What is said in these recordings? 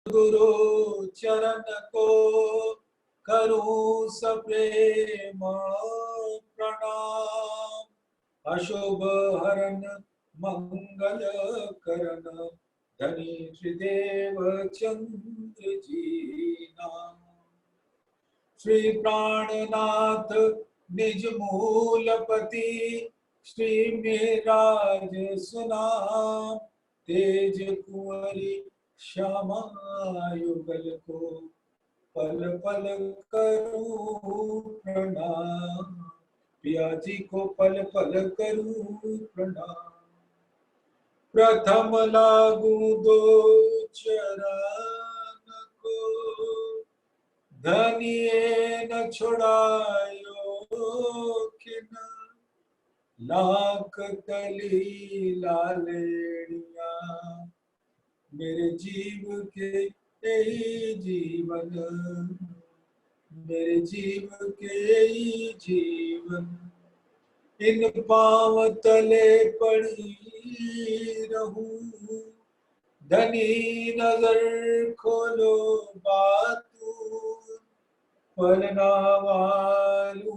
गुरु चरण को करूं सप्रेम प्रणाम। अशुभ हरन मंगल करण धनी श्रीदेव चंद्र जी नाम। श्री प्राणनाथ निज मूलपति श्री मेराज सुनाम। तेज कुंवरी श्यामा युगल को पल पल करूं प्रणाम। पिया जी को पल पल करूं प्रणाम। प्रथम लागू दो चरण को धनिये न छुड़ायो खिन। लाख कली लालेड़िया मेरे जीव के यही जीवन। मेरे जीव के यही जीवन। इन पांव तले पड़ी रहूं। धनी नजर खोलो बातूं। पलना वालू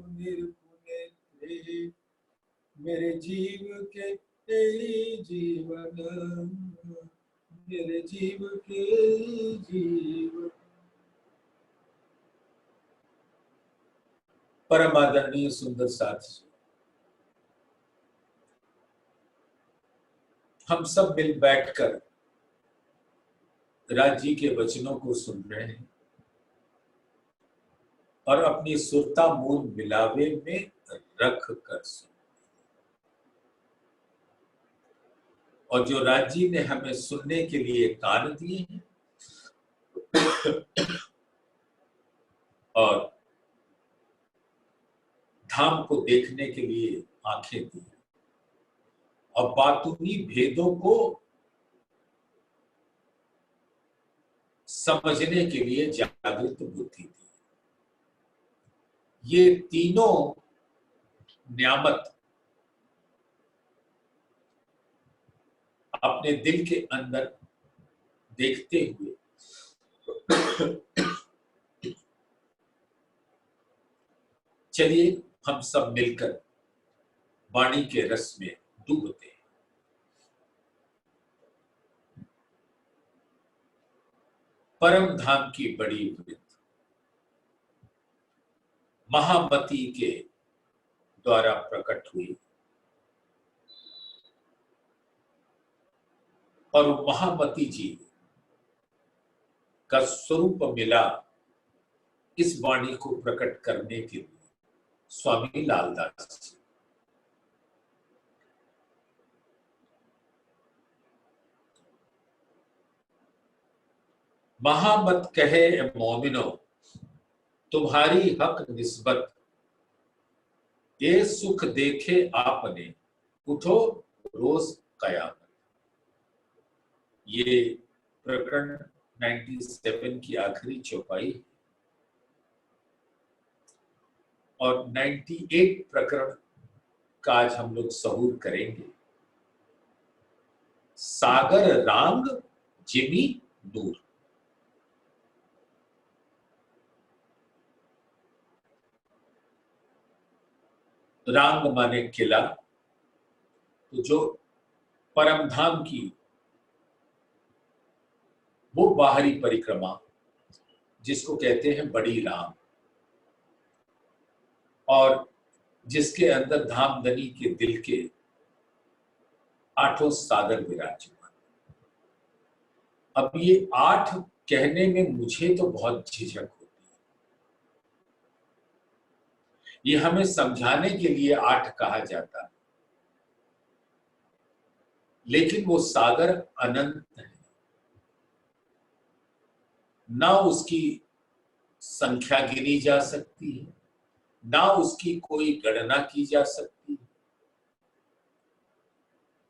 निर्गुण मेरे जीव के यही जीवन। मेरे जीव के जीवन। परम आदरणीय सुंदर साथी, हम सब मिल बैठकर राज जी के वचनों को सुन रहे हैं और अपनी सुरता मूल मिलावे में रख कर सुन। और जो राज जी ने हमें सुनने के लिए कान दिए हैं और धाम को देखने के लिए आंखें दी और बातूनी भेदों को समझने के लिए जागृत बुद्धि दी। ये तीनों नियामत अपने दिल के अंदर देखते हुए चलिए हम सब मिलकर वाणी के रस में डूबते हैं। परम धाम की बड़ी वृत्त महामती के द्वारा प्रकट हुई और महामती जी का स्वरूप मिला इस वाणी को प्रकट करने के लिए स्वामी लालदास जी। महामत कहे मोमिनो तुम्हारी हक निस्बत। ये सुख देखे आपने उठो रोज कयामत। ये प्रकरण 97 की आखिरी चौपाई और 98 प्रकरण का आज हम लोग सहूर करेंगे। सागर रांग जिमी नूर। रांग माने किला, तो जो परमधाम की वो बाहरी परिक्रमा जिसको कहते हैं बड़ी राम और जिसके अंदर धामधनी के दिल के आठों सागर विराजमान। अब ये 8 कहने में मुझे तो बहुत झिझक होती है। ये हमें समझाने के लिए 8 कहा जाता है, लेकिन वो सागर अनंत है, ना उसकी संख्या गिनी जा सकती है, ना उसकी कोई गणना की जा सकती है।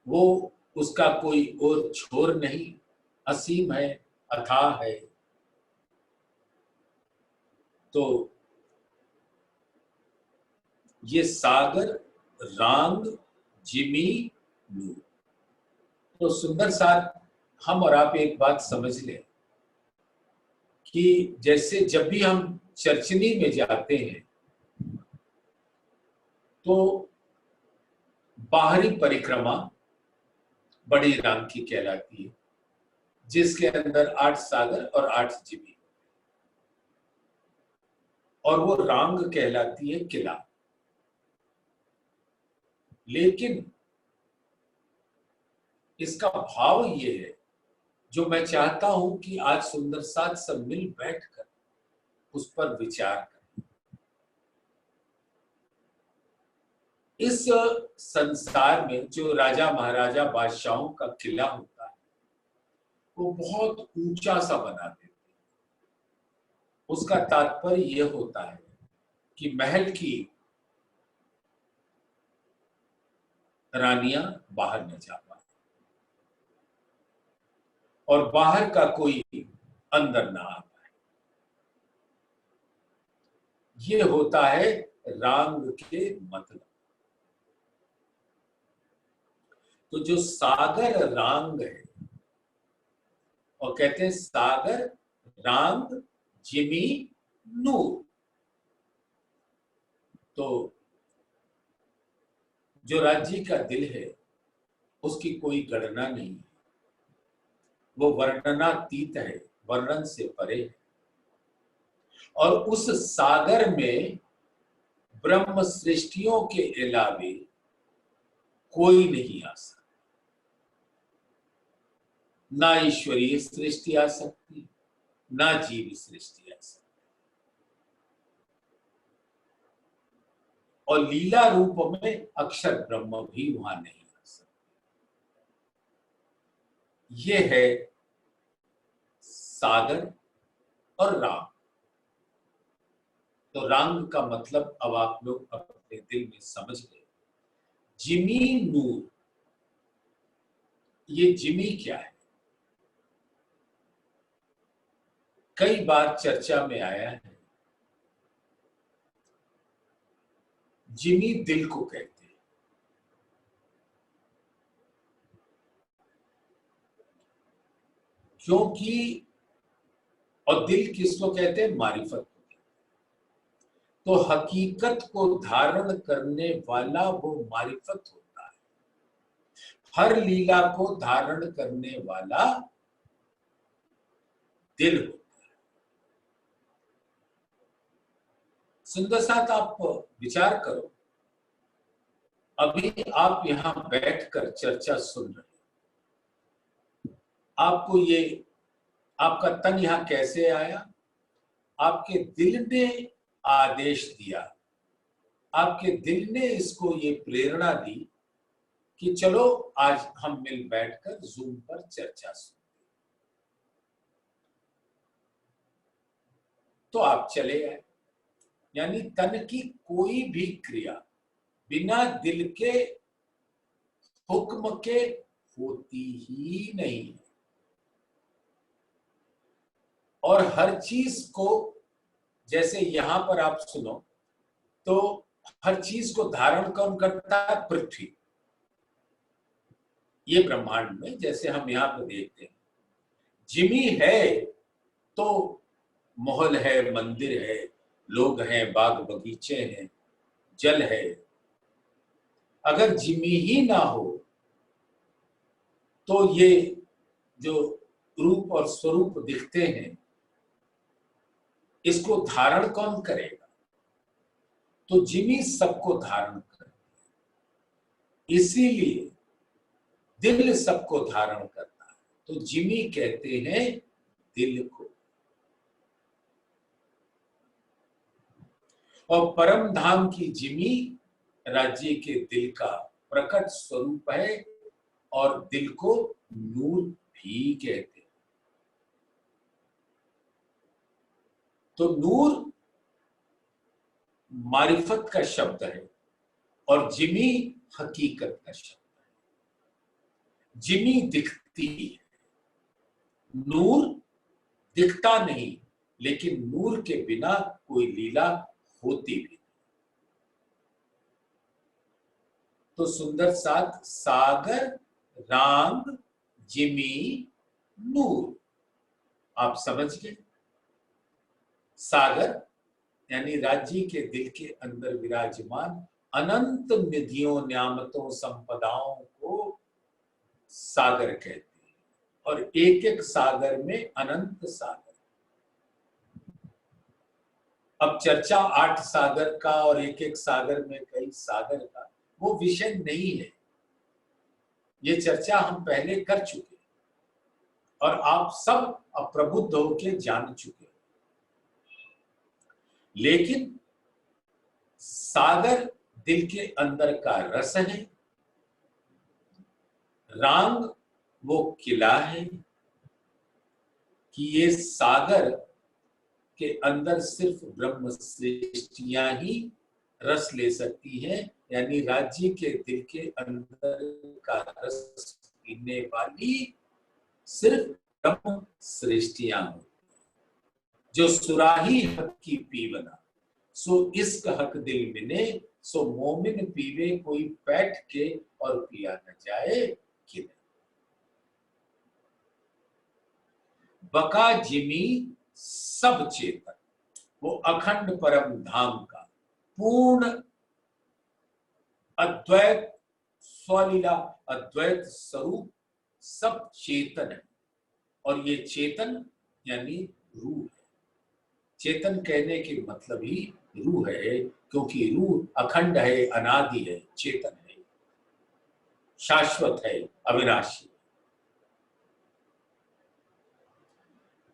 वो उसका कोई और छोर नहीं, असीम है, अथाह है। तो ये सागर रांग जिमी नूर। तो सुंदर साथ हम और आप एक बात समझ लें कि जैसे जब भी हम चर्चनी में जाते हैं तो बाहरी परिक्रमा बड़ी रांग की कहलाती है, जिसके अंदर 8 सागर और 8 जिमी, और वो रांग कहलाती है किला। लेकिन इसका भाव ये है, जो मैं चाहता हूं कि आज सुंदर साथ सब मिल बैठकर उस पर विचार करें। इस संसार में जो राजा महाराजा बादशाहों का किला होता है वो बहुत ऊंचा सा बना देते हैं। उसका तात्पर्य यह होता है कि महल की रानियां बाहर न जा पाए और बाहर का कोई अंदर ना आ पाए। ये होता है रांग के मतलब। तो जो सागर रांग है, और कहते हैं सागर रांग जिमी नूर, तो जो राज्य का दिल है उसकी कोई गणना नहीं है, वो वर्णनातीत है, वर्णन से परे है। और उस सागर में ब्रह्म सृष्टियों के अलावे कोई नहीं आ सकता। ना ईश्वरीय सृष्टि आ सकती, ना जीव सृष्टि आ सकती, और लीला रूप में अक्षर ब्रह्म भी वहां नहीं आ सकता। ये है सागर और राम। तो रंग का मतलब अब आप लोग अपने दिल में समझ गए। जिमी नूर, ये जिमी क्या है? कई बार चर्चा में आया है। जिमी दिल को कहते हैं, क्योंकि, और दिल किसको कहते हैं? मारिफत को। तो हकीकत को धारण करने वाला वो मारिफत होता है। हर लीला को धारण करने वाला दिल होता है। सुंदर साथ आप विचार करो, अभी आप यहां बैठकर चर्चा सुन रहे हैं, आपको ये, आपका तन यहां कैसे आया? आपके दिल ने आदेश दिया, आपके दिल ने इसको ये प्रेरणा दी कि चलो आज हम मिल बैठकर जूम पर चर्चा सुन। तो आप चले आए। यानी तन की कोई भी क्रिया बिना दिल के हुक्म के होती ही नहीं। और हर चीज को, जैसे यहां पर आप सुनो तो हर चीज को धारण कौन करता है? पृथ्वी। ये ब्रह्मांड में जैसे हम यहां पर देखते हैं, जिमी है तो महल है, मंदिर है, लोग हैं, बाग बगीचे हैं, जल है। अगर जिमी ही ना हो तो ये जो रूप और स्वरूप दिखते हैं, इसको धारण कौन करेगा? तो जिमी सबको धारण करे, इसीलिए दिल सबको धारण करता है। तो जिमी कहते हैं दिल को। और परम धाम की जिमी राज्य के दिल का प्रकट स्वरूप है, और दिल को नूर भी कहते हैं। तो नूर मारिफत का शब्द है और जिमी हकीकत का शब्द है। जिमी दिखती है, नूर दिखता नहीं, लेकिन नूर के बिना कोई लीला होती भी नहीं। तो सुंदर साथ सागर रांग जिमी नूर, आप समझ गए। सागर यानी राज्य के दिल के अंदर विराजमान अनंत निधियों, न्यामतों, संपदाओं को सागर कहते हैं। और एक एक सागर में अनंत सागर। अब चर्चा 8 सागर का और एक एक सागर में कई सागर का वो विषय नहीं है। ये चर्चा हम पहले कर चुके और आप सब अब प्रबुद्ध होकर जान चुके। लेकिन सागर दिल के अंदर का रस है, रांग वो किला है कि ये सागर के अंदर सिर्फ ब्रह्म सृष्टियां ही रस ले सकती है। यानी राज्य के दिल के अंदर का रस पीने वाली सिर्फ ब्रह्म सृष्टियां हो, जो सुराही हक की पीवना, सो इश्क हक दिल मिने, सो मोमिन पीवे कोई बैठ के और पिया न जाए कि नहीं। बका जिमी सब चेतन, वो अखंड परम धाम का पूर्ण अद्वैत स्वलीला अद्वैत स्वरूप सब चेतन है। और ये चेतन यानी रूह है। चेतन कहने के मतलब ही रूह है, क्योंकि रूह अखंड है, अनादि है, चेतन है, शाश्वत है, अविनाशी।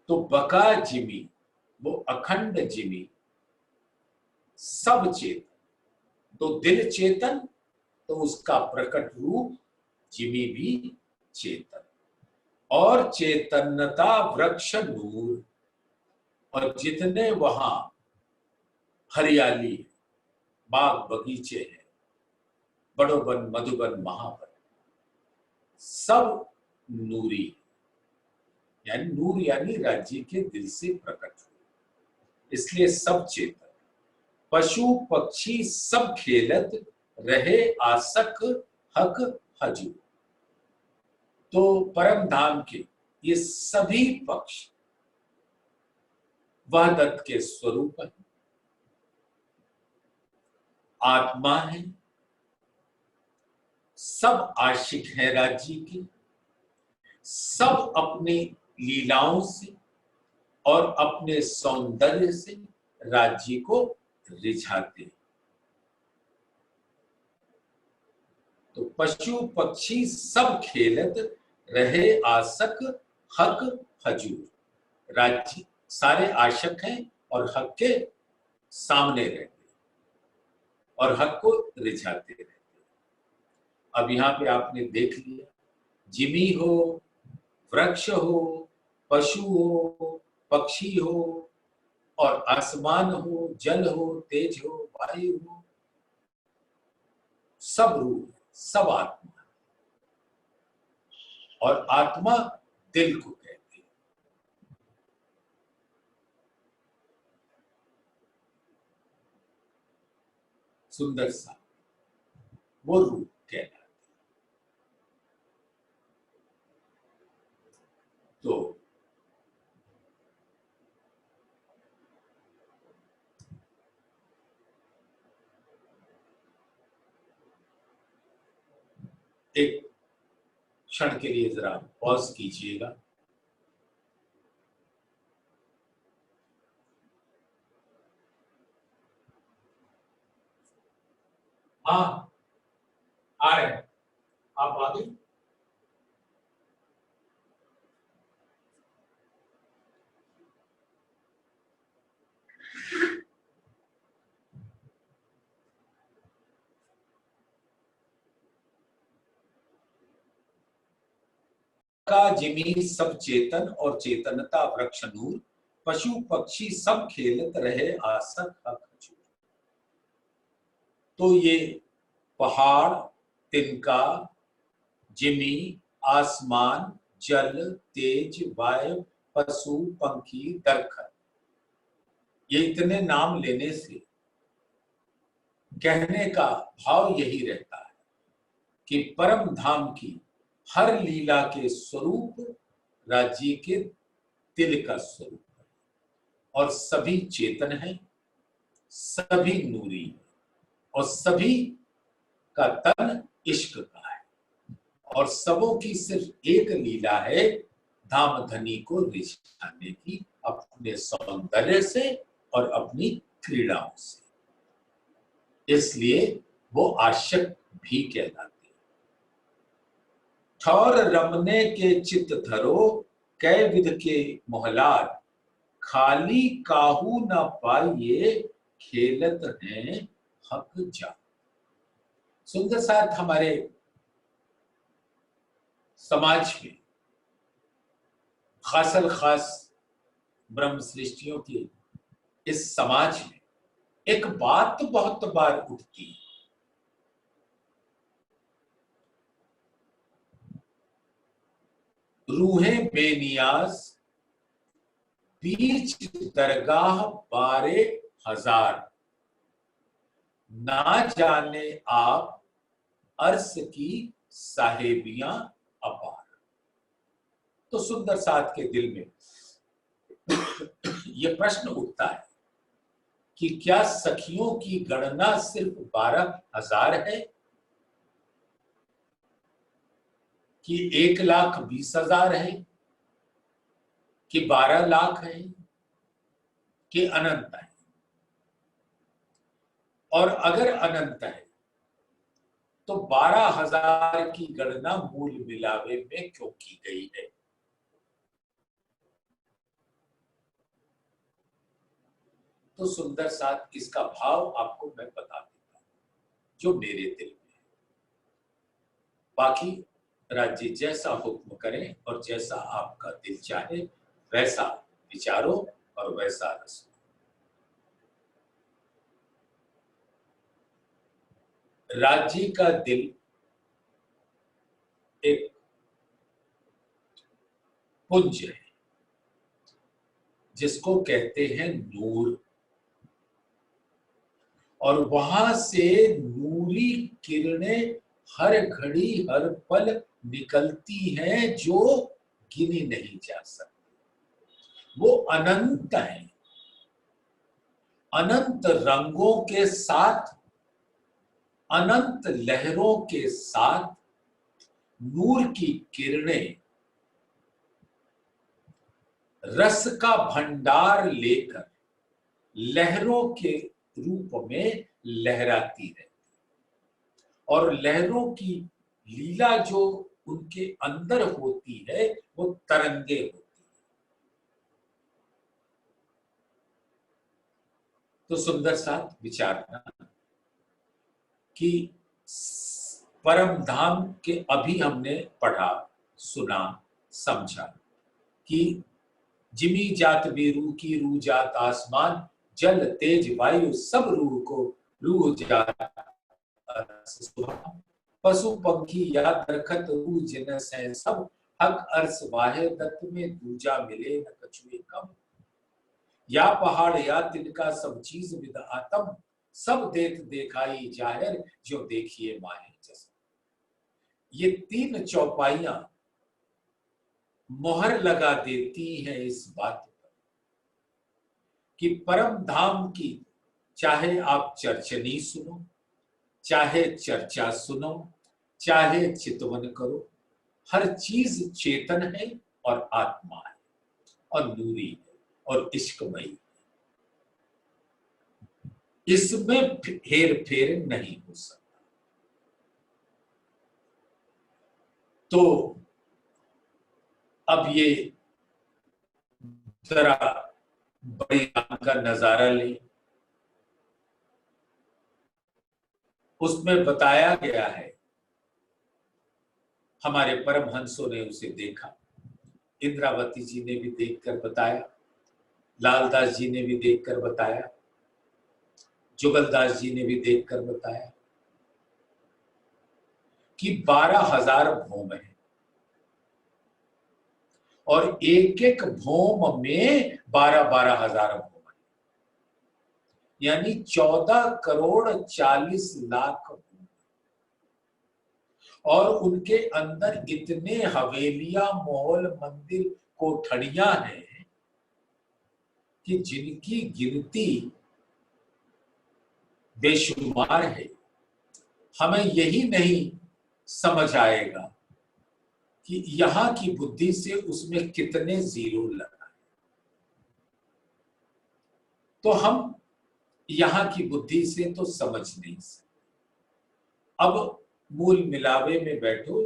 तो बका जिमी वो अखंड जिमी सब चेतन, तो दिल चेतन तो उसका प्रकट रूप जिमी भी चेतन। और चेतनता वृक्ष नूर, और जितने वहां हरियाली, बाग बगीचे हैं, बड़ोबन, मधुबन, महाबन, सब नूरी, यानी नूर यानी राज्य के दिल से प्रकट हुए, इसलिए सब चेतन। पशु पक्षी सब खेलत रहे आसक हक हजू, तो परम धाम के ये सभी पक्ष वह दत्त के स्वरूप है, आत्मा है, सब आशिक हैं राज्य के, सब अपनी लीलाओं से और अपने सौंदर्य से राज्य को रिझाते। तो पशु पक्षी सब खेलत रहे आसक हक हजूर, राज्य सारे आशक हैं और हक के सामने रहते और हक को रिझाते रहते। अब यहाँ पे आपने देख लिया, जिमी हो, वृक्ष हो, पशु हो, पक्षी हो, और आसमान हो, जल हो, तेज हो, वायु हो, सब रूह, सब आत्मा। और आत्मा दिल को कहते हैं। सुंदर सा वो रूह कहलाती। तो एक क्षण के लिए जरा पॉज कीजिएगा। हाँ, आ रहे हैं, आप आ गए। का जिमी सब चेतन और चेतनता वृक्ष नूर, पशु पक्षी सब खेलत रहे आसक हक हजूर। तो ये पहाड़, तिनका, जिमी, आसमान, जल, तेज, वायु, पशु, पंखी, दरखत, ये इतने नाम लेने से कहने का भाव यही रहता है कि परम धाम की हर लीला के स्वरूप राज्य के दिल का स्वरूप है और सभी चेतन है, सभी नूरी है और सभी का तन इश्क का है और सबों की सिर्फ एक लीला है धाम धनी को रिझाने की अपने सौंदर्य से और अपनी क्रीड़ाओं से। इसलिए वो आशिक भी कहलाते हैं। ठौर रमने के चित धरो कै विध के मोहलात, खाली काहू न पाइए खेलत हैं हक जा। सुंदर साथ हमारे समाज में खासल खास ब्रह्म सृष्टियों के इस समाज में एक बात बहुत बार उठती है, रूहें बेनियाज बीच दरगाह बारे हजार, ना जाने आप अर्श की साहेबियां अपार। तो सुंदर साथ के दिल में यह प्रश्न उठता है कि क्या सखियों की गणना सिर्फ 12,000 है कि 1,20,000 है कि 12 लाख है कि अनंत है? और अगर अनंत है तो 12,000 की गणना मूल मिलावे में क्यों की गई है? तो सुंदर साथ इसका भाव आपको मैं बता देता हूं जो मेरे दिल में है। बाकी राज्य जैसा हुक्म करें और जैसा आपका दिल चाहे वैसा विचारो और वैसा रसो। राज्य का दिल एक पुंज है जिसको कहते हैं नूर, और वहां से नूरी किरणें हर घड़ी हर पल निकलती हैं जो गिनी नहीं जा सकती। वो अनंत है, अनंत रंगों के साथ, अनंत लहरों के साथ नूर की किरणें रस का भंडार लेकर लहरों के रूप में लहराती रहती और लहरों की लीला जो उनके अंदर होती है वो तरंगे होती है। तो सुंदर साथ विचारना कि परम धाम के अभी हमने पढ़ा सुना समझा कि जिमी जात भी रूह की रूह जात आसमान, जल तेज वायु सब रूह को रूह जात पशु पंखी या दरखत रूह जिन से सब, हक अर्स वाहे दत्त में दूजा मिले न कछुए कम। या पहाड़ या तिनका सब चीज विद आतम, सब देख देखाई जाहिर जो देखिए माहे जस। ये 3 चौपाइयां मोहर लगा देती हैं इस बात पर कि परम धाम की चाहे आप चर्चनी सुनो, चाहे चर्चा सुनो, चाहे चितवन करो, हर चीज चेतन है और आत्मा है और नूरी है और इश्कमयी है। इसमें हेर फेर नहीं हो सकता। तो अब ये जरा बड़ी राम का नजारा ले, उसमें बताया गया है, हमारे परमहंसों ने उसे देखा, इंद्रावती जी ने भी देखकर बताया, लालदास जी ने भी देखकर बताया, जुगलदास जी ने भी देखकर बताया कि 12,000 भौम है और एक एक भौम में 12,000 भौम है, यानी 14 करोड़ 40 लाख भौम। और उनके अंदर इतने हवेलियां, महल, मंदिर, कोठड़ियां हैं कि जिनकी गिनती बेशुमार है। हमें यही नहीं समझ आएगा कि यहां की बुद्धि से उसमें कितने जीरो लगा है। तो हम यहां की बुद्धि से तो समझ नहीं सकते। अब मूल मिलावे में बैठो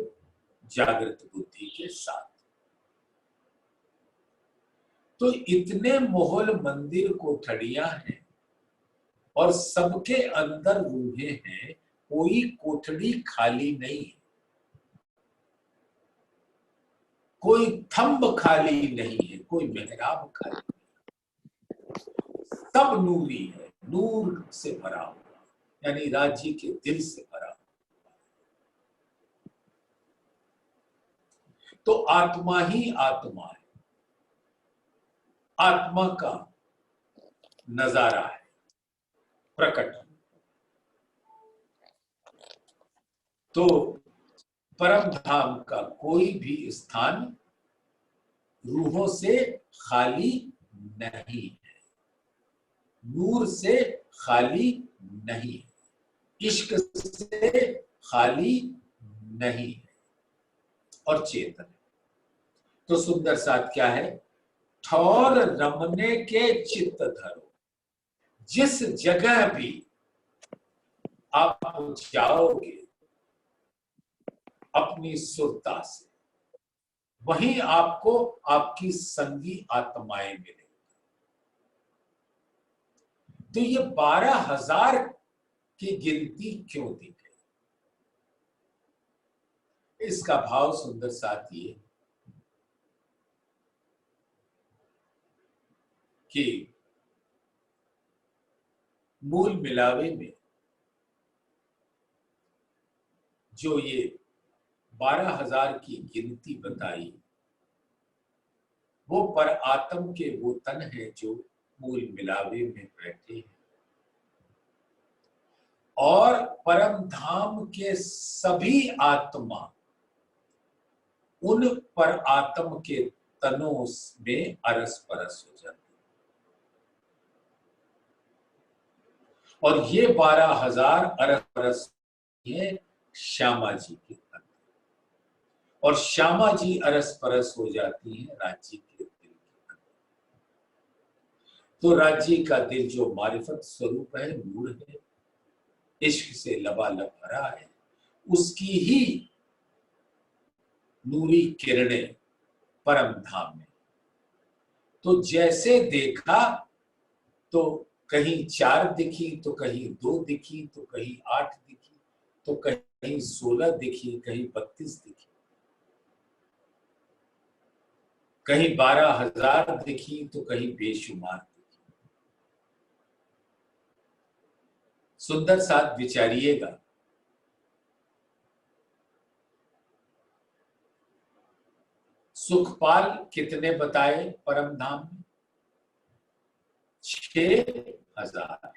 जागृत बुद्धि के साथ। तो इतने महल, मंदिर, कोठड़ियां हैं और सबके अंदर रूहें हैं, कोई कोठड़ी खाली नहीं है, कोई थंब खाली नहीं है, कोई मेहराब खाली नहीं है, सब नूरी है, नूर से भरा हुआ, यानी राज्य के दिल से भरा हुआ। तो आत्मा ही आत्मा है, आत्मा का नजारा है प्रकट। तो परम धाम का कोई भी स्थान रूहों से खाली नहीं है, नूर से खाली नहीं है, इश्क से खाली नहीं है और चेतन। तो सुंदर साथ क्या है? ठौर रमने के चित्त धरो। जिस जगह भी आप जाओगे अपनी सुरता से, वहीं आपको आपकी संगी आत्माएं मिलेंगी। तो ये 12,000 की गिनती क्यों दी गई? इसका भाव सुंदर साथ ये कि मूल मिलावे में जो ये 12,000 की गिनती बताई, वो पर आत्म के वो तन है जो मूल मिलावे में बैठे हैं, और परम धाम के सभी आत्मा उन पर आत्म के तनों में अरस परस हो जाती है। और ये 12,000 अरस परस है श्यामा जी के तन, और श्यामा जी अरस परस हो जाती है राज्य के दिल के तन। तो राज्य का दिल जो मारिफत स्वरूप है, नूर है, इश्क से लबालब भरा है, उसकी ही नूरी किरणें परम धाम में। तो जैसे देखा तो कहीं 4 दिखी, तो कहीं 2 दिखी, तो कहीं 8 दिखी, तो कहीं 16 दिखी, कहीं 32 दिखी, कहीं 12,000 दिखी, तो कहीं बेशुमार दिखी। सुंदर साथ विचारिएगा, सुखपाल कितने बताए परम धाम में? 6,000।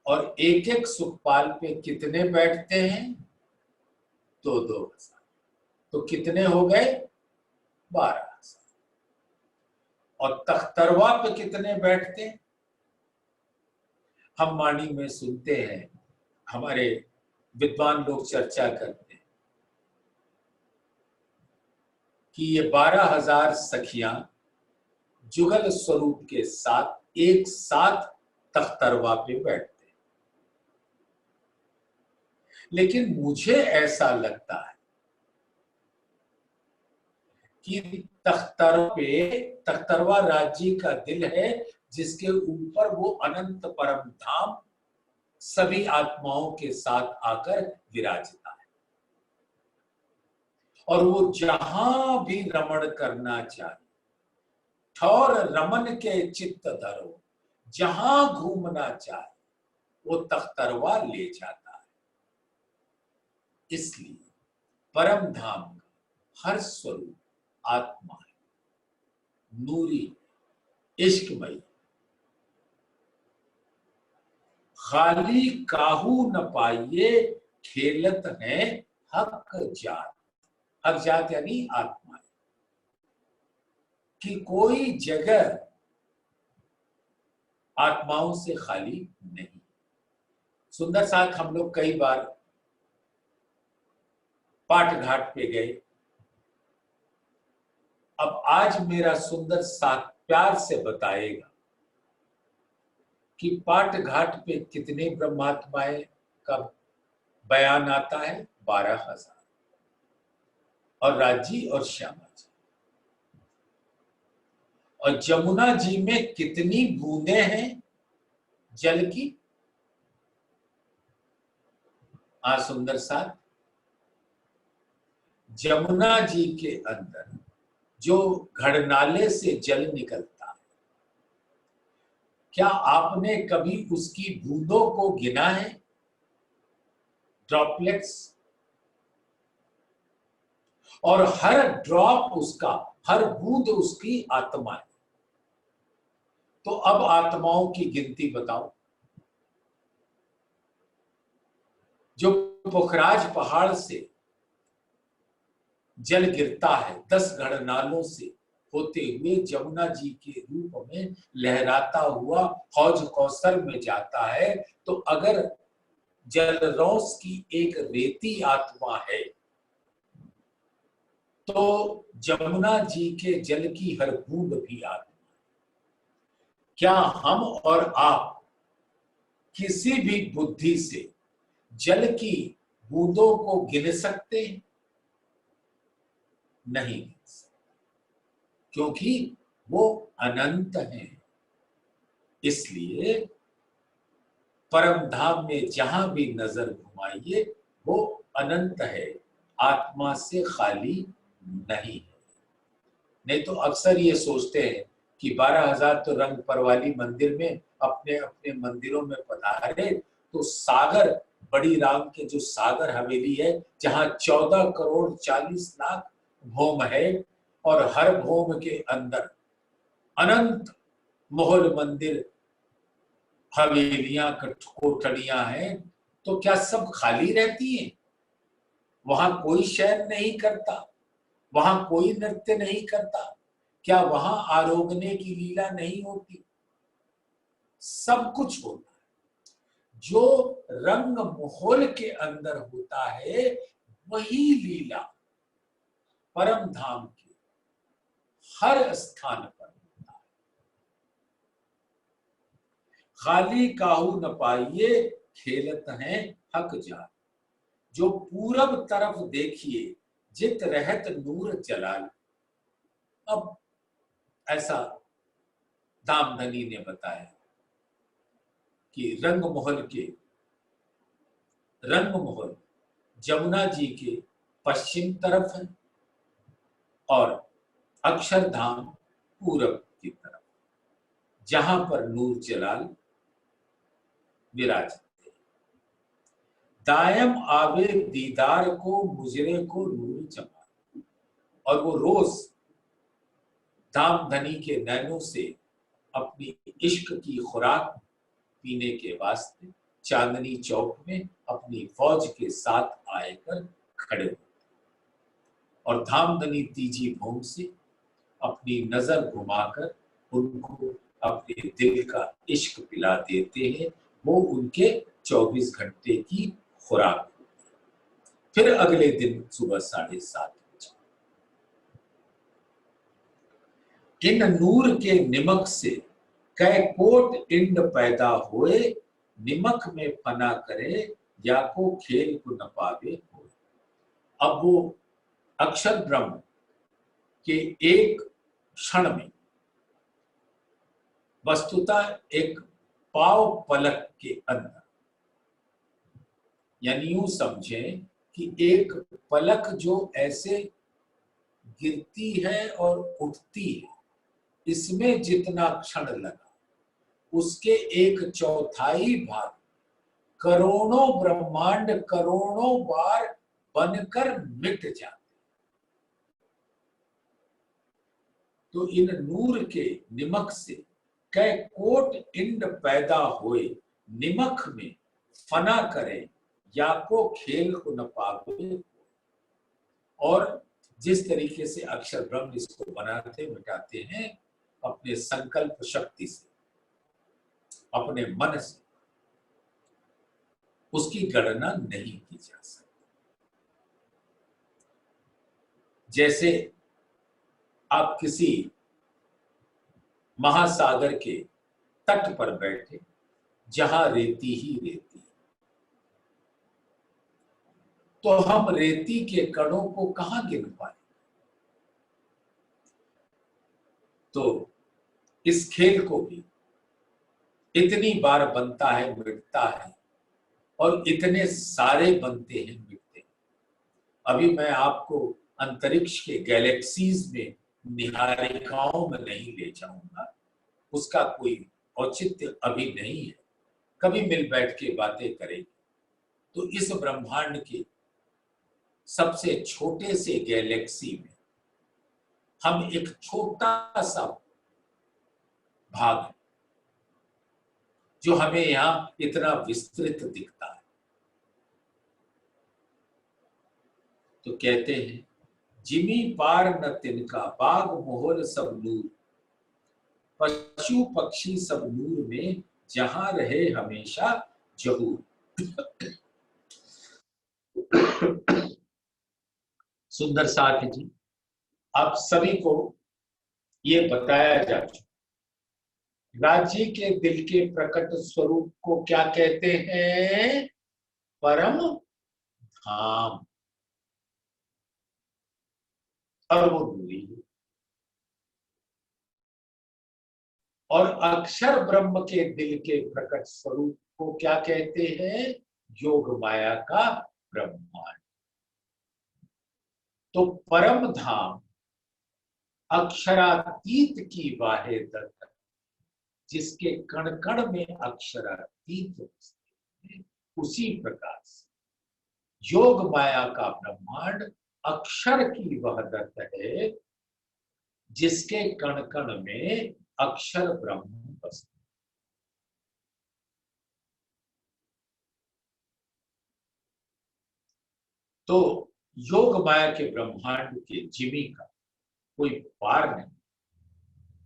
और एक एक सुखपाल पे कितने बैठते हैं? 2,000। तो कितने हो गए? 12,000। और तख्तरवा पे कितने बैठते हैं? हम वाणी में सुनते हैं, हमारे विद्वान लोग चर्चा करते हैं कि ये 12,000 सखियां जुगल स्वरूप के साथ एक साथ तख्तरवा पे बैठते हैं। लेकिन मुझे ऐसा लगता है कि तख्तरवा राज्य का दिल है, जिसके ऊपर वो अनंत परम धाम सभी आत्माओं के साथ आकर विराजता है। और वो जहां भी रमण करना चाहे, ठौर रमन के चित्त धरो, जहां घूमना चाहे वो तख्तरवा ले जाता है। इसलिए परम धाम का हर स्वरूप आत्मा है, नूरी, इश्कमयी। खाली काहू न पाइए, खेलत है हक जात, हक जात यानी आत्मा, कि कोई जगह आत्माओं से खाली नहीं। सुंदर साथ हम लोग कई बार पाट घाट पे गए। अब आज मेरा सुंदर साथ प्यार से बताएगा कि पाट घाट पे कितने ब्रह्मात्माएं का बयान आता है। 12,000। और राजी और श्यामा जी, और जमुना जी में कितनी बूंदें हैं जल की। सुंदर साथ, जमुना जी के अंदर जो घड़नाले से जल निकलता है, क्या आपने कभी उसकी बूंदों को गिना है? ड्रॉपलेट्स। और हर ड्रॉप उसका, हर बूंद उसकी आत्मा है। तो अब आत्माओं की गिनती बताओ। जो पोखराज पहाड़ से जल गिरता है 10 घड़नालों से होते हुए जमुना जी के रूप में लहराता हुआ हौज कौसर में जाता है, तो अगर जलरौस की एक रेती आत्मा है तो जमुना जी के जल की हर बूंद भी आत्मा। क्या हम और आप किसी भी बुद्धि से जल की बूंदों को गिन सकते हैं? नहीं, क्योंकि वो अनंत है। इसलिए परम धाम में जहां भी नजर घुमाइए वो अनंत है, आत्मा से खाली नहीं है। नहीं तो अक्सर ये सोचते हैं कि 12,000 तो रंग परवाली मंदिर में अपने अपने मंदिरों में पधारे, तो सागर, बड़ी राम के जो सागर हवेली है जहां 14 करोड़ 40 लाख भौम है और हर भौम के अंदर अनंत महल मंदिर हवेलियां कोठड़ियां हैं, तो क्या सब खाली रहती हैं? वहां कोई शयन नहीं करता, वहां कोई नृत्य नहीं करता, क्या वहां आरोगने की लीला नहीं होती? सब कुछ होता है। जो रंग महल के अंदर होता है वही लीला परम धाम के हर स्थान पर होता है। खाली काहू न पाइए खेलत हैं हक जात, जो पूरब तरफ देखिए जित रहत नूर जलाल। अब ऐसा दामधनी ने बताया कि रंग महल जमुना जी के पश्चिम तरफ है और अक्षरधाम पूरब की तरफ, जहां पर नूर जलाल विराजते हैं। दायम आवे दीदार को मुजरे को नूर जमाल। और वो रोज दामधनी के नैनों से अपनी इश्क की खुराक पीने के वास्ते चांदनी चौक में अपनी फौज के साथ आकर खड़े होते और धामधनी तीजी भूम से अपनी नजर घुमाकर उनको अपने दिल का इश्क पिला देते हैं। वो उनके 24 घंटे की खुराक। फिर अगले दिन सुबह 7:30 बजे इन नूर के निमक से कै कोट इंड पैदा होए, निमक में फना करे या को खेल को न पावे होए। अब वो अक्षर ब्रह्म के एक क्षण में वस्तुतः एक पाव पलक के अंदर, यानी यूं समझें कि एक पलक जो ऐसे गिरती है और उठती है, इसमें जितना क्षण लगा उसके 1/4 भाग करोड़ों ब्रह्मांड करोड़ों बार बनकर मिट जाते। तो इन नूर के निमक से कै कोट इंड पैदा होए, निमक में फना करे या को खेल को न पावे। और जिस तरीके से अक्षर ब्रह्म इसको बनाते मिटाते हैं अपने संकल्प शक्ति से, अपने मन से, उसकी गणना नहीं की जा सकती। जैसे आप किसी महासागर के तट पर बैठे जहां रेती ही रेती, तो हम रेती के कणों को कहां गिन पाए? तो इस खेल को भी इतनी बार बनता है, मिटता है, और इतने सारे बनते हैं, मिटते हैं। अभी मैं आपको अंतरिक्ष के गैलेक्सीज में निहारिकाओं में नहीं ले जाऊंगा, उसका कोई औचित्य अभी नहीं है, कभी मिल बैठ के बातें करेंगे। तो इस ब्रह्मांड के सबसे छोटे से गैलेक्सी में हम एक छोटा सा भाग है जो हमें यहां इतना विस्तृत दिखता है। तो कहते हैं जिमी पार न तिनका, बाग मोहर सब नूर, पशु पक्षी सब नूर में, जहां रहे हमेशा जहूर। सुंदर साथ जी, आप सभी को ये बताया जा चुका, राज्य के दिल के प्रकट स्वरूप को क्या कहते हैं? परम धाम। और वो दूरी, और अक्षर ब्रह्म के दिल के प्रकट स्वरूप को क्या कहते हैं? योग माया का ब्रह्मांड। तो परम धाम अक्षरातीत की वाहे दत्त, जिसके कण कण में अक्षरातीत, उसी प्रकार से योग माया का ब्रह्मांड अक्षर की वह दत्त है जिसके कण कण में अक्षर ब्रह्म बसते। तो योग माया के ब्रह्मांड के जिमी का कोई पार नहीं,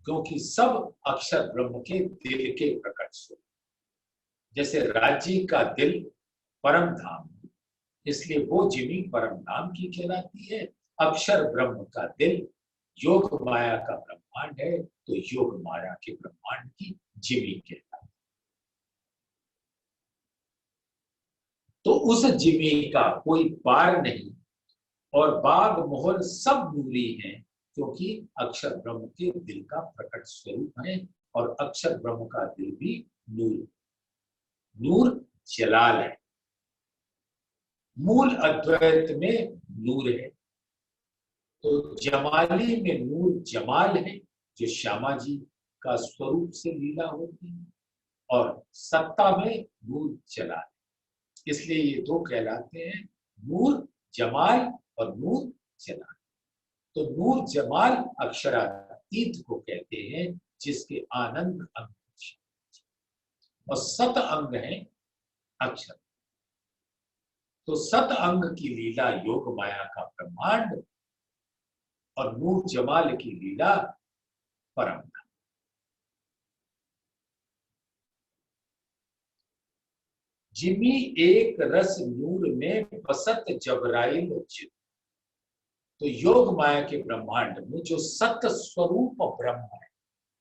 क्योंकि सब अक्षर ब्रह्म के दिल के प्रकट स्वरूप। जैसे राज्य का दिल परम धाम, इसलिए वो जिमी परम धाम की कहलाती है। अक्षर ब्रह्म का दिल योग माया का ब्रह्मांड है, तो योग माया के ब्रह्मांड की जिमी कहलाती है। तो उस जिमी का कोई पार नहीं, और बाग मोहर सब नूरी हैं, क्योंकि अक्षर ब्रह्म के दिल का प्रकट स्वरूप है। और अक्षर ब्रह्म का दिल भी नूर, नूर जलाल है। मूल अद्वैत में नूर है, तो जमाली में नूर जमाल है, जो श्यामा जी का स्वरूप से लीला होती है, और सत्ता में नूर जलाल, इसलिए ये दो कहलाते हैं, नूर जमाल और नूर जलाल। तो नूर जमाल अक्षरातीत को कहते हैं, जिसके आनंद अंग, और सत अंग है अक्षर। तो सत अंग की लीला योग माया का ब्रह्मांड, और नूर जमाल की लीला परम धाम। जिमी एक रस नूर में बसत जबराइल चित। तो योग माया के ब्रह्मांड में जो सत स्वरूप ब्रह्म है,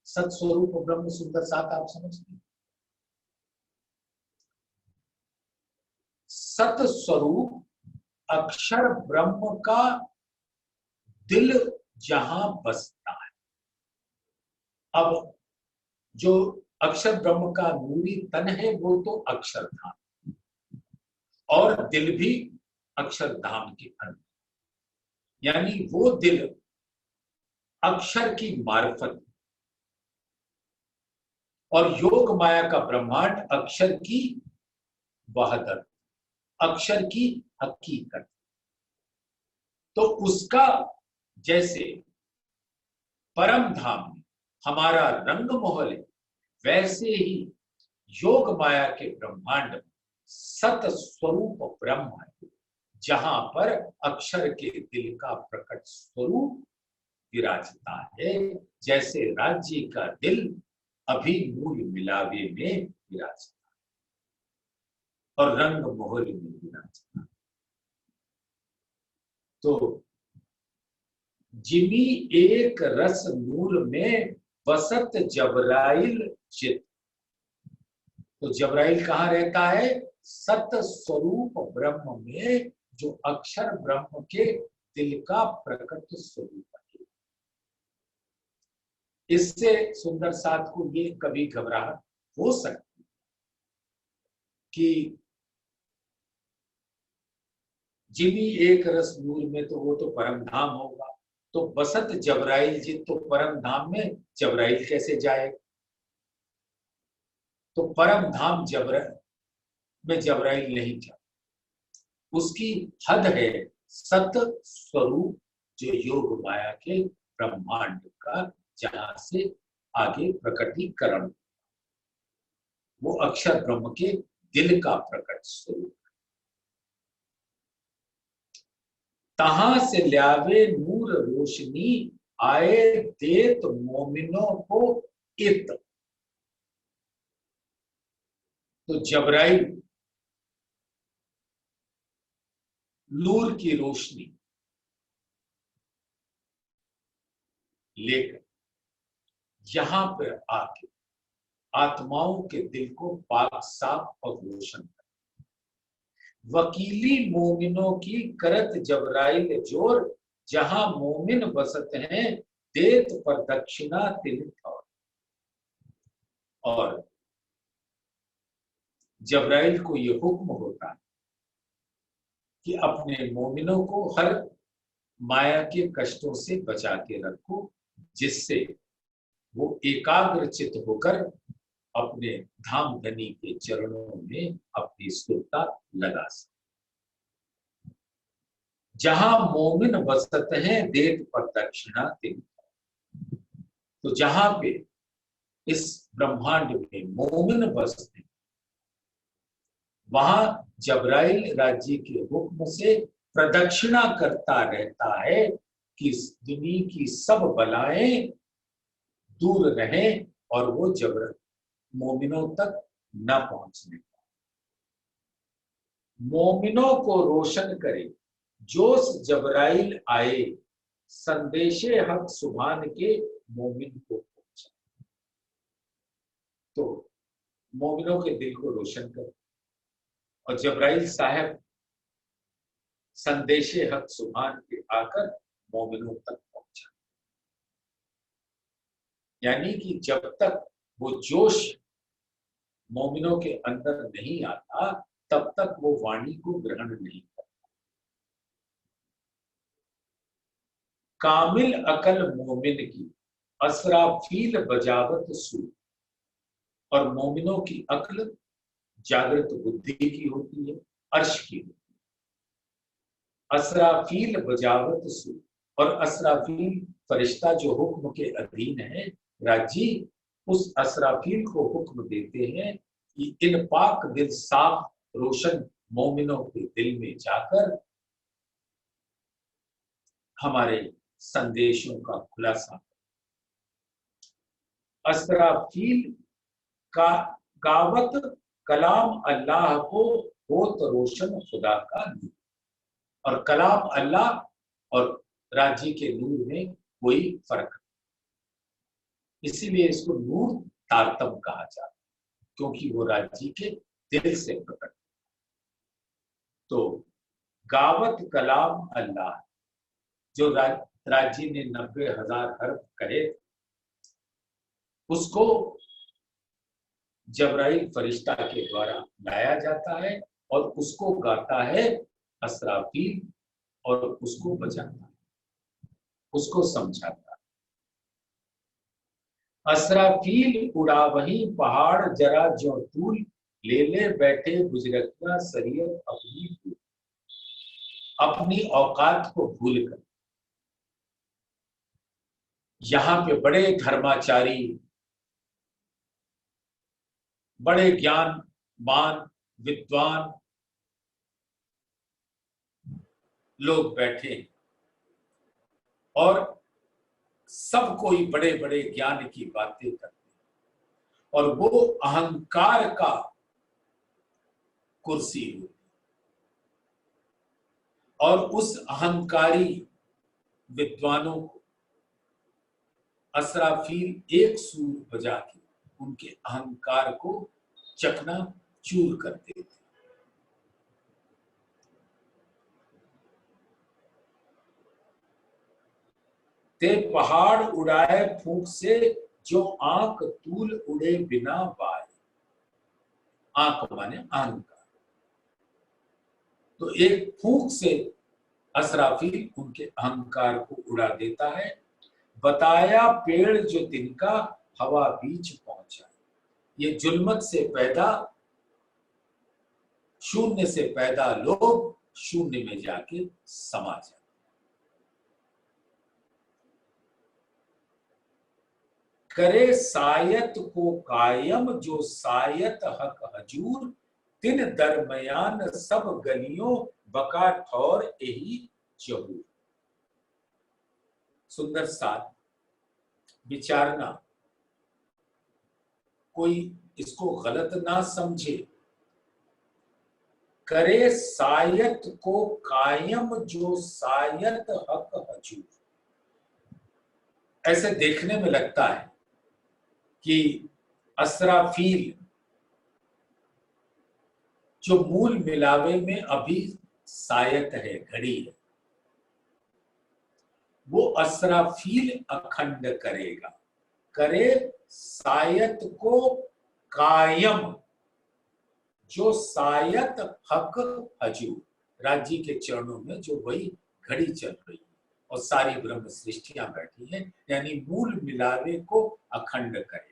सत स्वरूप ब्रह्म सुंदर साथ आप समझते हैं, सत स्वरूप अक्षर ब्रह्म का दिल जहां बसता है। अब जो अक्षर ब्रह्म का नूरी तन है वो तो अक्षरधाम, और दिल भी अक्षरधाम के अंदर, यानी वो दिल अक्षर की मार्फत, और योग माया का ब्रह्मांड अक्षर की वहदत, अक्षर की हकीकत। तो उसका जैसे परम धाम में हमारा रंग महल है, वैसे ही योग माया के ब्रह्मांड में सत स्वरूप ब्रह्म है, जहां पर अक्षर के दिल का प्रकट स्वरूप विराजता है, जैसे राज्य का दिल अभी मूल मिलावे में विराजता और रंग मोहर में विराजता। तो जिमी एक रस नूर में वसत जबराइल चित। तो जबराइल कहाँ रहता है? सत स्वरूप ब्रह्म में, जो अक्षर ब्रह्म के दिल का प्रकट स्वरूप है। इससे सुंदर साथ को ये कभी घबराहट हो सकती कि जिमी एक रस नूर में, तो वो तो परम धाम होगा, तो बसत जबराइल जी, तो परम धाम में जबराइल कैसे जाए? तो परम धाम जबराइल में जबराइल नहीं जाता। उसकी हद है सत स्वरूप, जो योग माया के ब्रह्मांड का, जहां से आगे प्रकटीकरण, वो अक्षर ब्रह्म के दिल का प्रकट स्वरूप। तहां से ल्यावे नूर रोशनी, आए देत मोमिनों को इत। तो जबराइल नूर की रोशनी लेकर यहां पर आके आत्माओं के दिल को पाक साफ और रोशन कर। वकीली मोमिनों की करत जबराइल जोर, जहां मोमिन बसत हैं देत पर दक्षिणा तिल और जबराइल को यह हुक्म होता है कि अपने मोमिनों को हर माया के कष्टों से बचा के रखो, जिससे वो एकाग्रचित होकर अपने धाम धनी के चरणों में अपनी स्थिरता लगा सके। जहां मोमिन बसत हैं देत पर दक्षिणा तिल। तो जहां पे इस ब्रह्मांड में मोमिन बसते हैं, वहां जबराइल राज्य के हुक्म से प्रदक्षिणा करता रहता है कि दुनिया की सब बलाएं दूर रहें और वो जबर मोमिनों तक न पहुंचने पाए। मोमिनों को रोशन करे जोश जबराइल आए, संदेशे हक सुभान के मोमिन को पहुंचा। तो मोमिनों के दिल को रोशन करे, और जबराइल साहब संदेशे हक सुभान के आकर मोमिनों तक पहुंचा। यानी कि जब तक वो जोश मोमिनों के अंदर नहीं आता, तब तक वो वाणी को ग्रहण नहीं करता। कामिल अकल मोमिन की असराफील बजावत सूर। और मोमिनों की अक्ल जागृत बुद्धि की होती है, अर्श की होती है। असराफील बजावत सूर, और असराफील फरिश्ता जो हुक्म के अधीन है, राजी उस असराफील को हुक्म देते हैं कि इन पाक दिल साफ रोशन मोमिनों के दिल में जाकर हमारे संदेशों का खुलासा। असराफील का गावत कलाम अल्लाह को होत रोशन खुदा का नूर। और कलाम अल्लाह और राज्य के नूर में कोई फर्क नहीं, इसीलिए इसको नूर तारतम कहा जाता है, क्योंकि वो राज्य के दिल से प्रकट। तो गावत कलाम अल्लाह, जो राज्य ने 90,000 हर्फ कहे, उसको जबराइल फरिश्ता के द्वारा गाया जाता है, और उसको गाता है असराफील, और उसको बजाता है, उसको समझाता है। असराफील उड़ा वही पहाड़ जरा जो तूल, ले ले बैठे गुजरतिया शरीयत अपनी, अपनी औकात को भूलकर। यहां पे बड़े धर्माचारी, बड़े ज्ञानवान विद्वान लोग बैठे और सब कोई बड़े बड़े ज्ञान की बातें करते हैं और वो अहंकार का कुर्सी होती और उस अहंकारी विद्वानों को असराफील एक सूर बजा के उनके अहंकार को चकना चूर कर देते। ते पहाड़ उड़ाए फूंक से जो आंख तूल उड़े बिना बाय। आंख माने अहंकार। तो एक फूंक से असराफील उनके अहंकार को उड़ा देता है। बताया पेड़ जो तिनका हवा बीच पहुंचा। ये जुल्मत से पैदा, शून्य से पैदा लोग शून्य में जाके समा जाते। करे सायत को कायम जो सायत हक हजूर। तिन दरमयान सब गलियों बका ठौर यही जहूर। सुंदर साथ विचारना, कोई इसको गलत ना समझे। करे सायत को कायम जो सायत हक हजूर। ऐसे देखने में लगता है कि असराफील जो मूल मिलावे में अभी सायत है, घड़ी है, वो असराफील अखंड करेगा। करे सायत को कायम जो सायत हक हजूर। राज्य के चरणों में जो वही घड़ी चल रही है और सारी ब्रह्म सृष्टियां बैठी हैं, यानी मूल मिलावे को अखंड करेगा।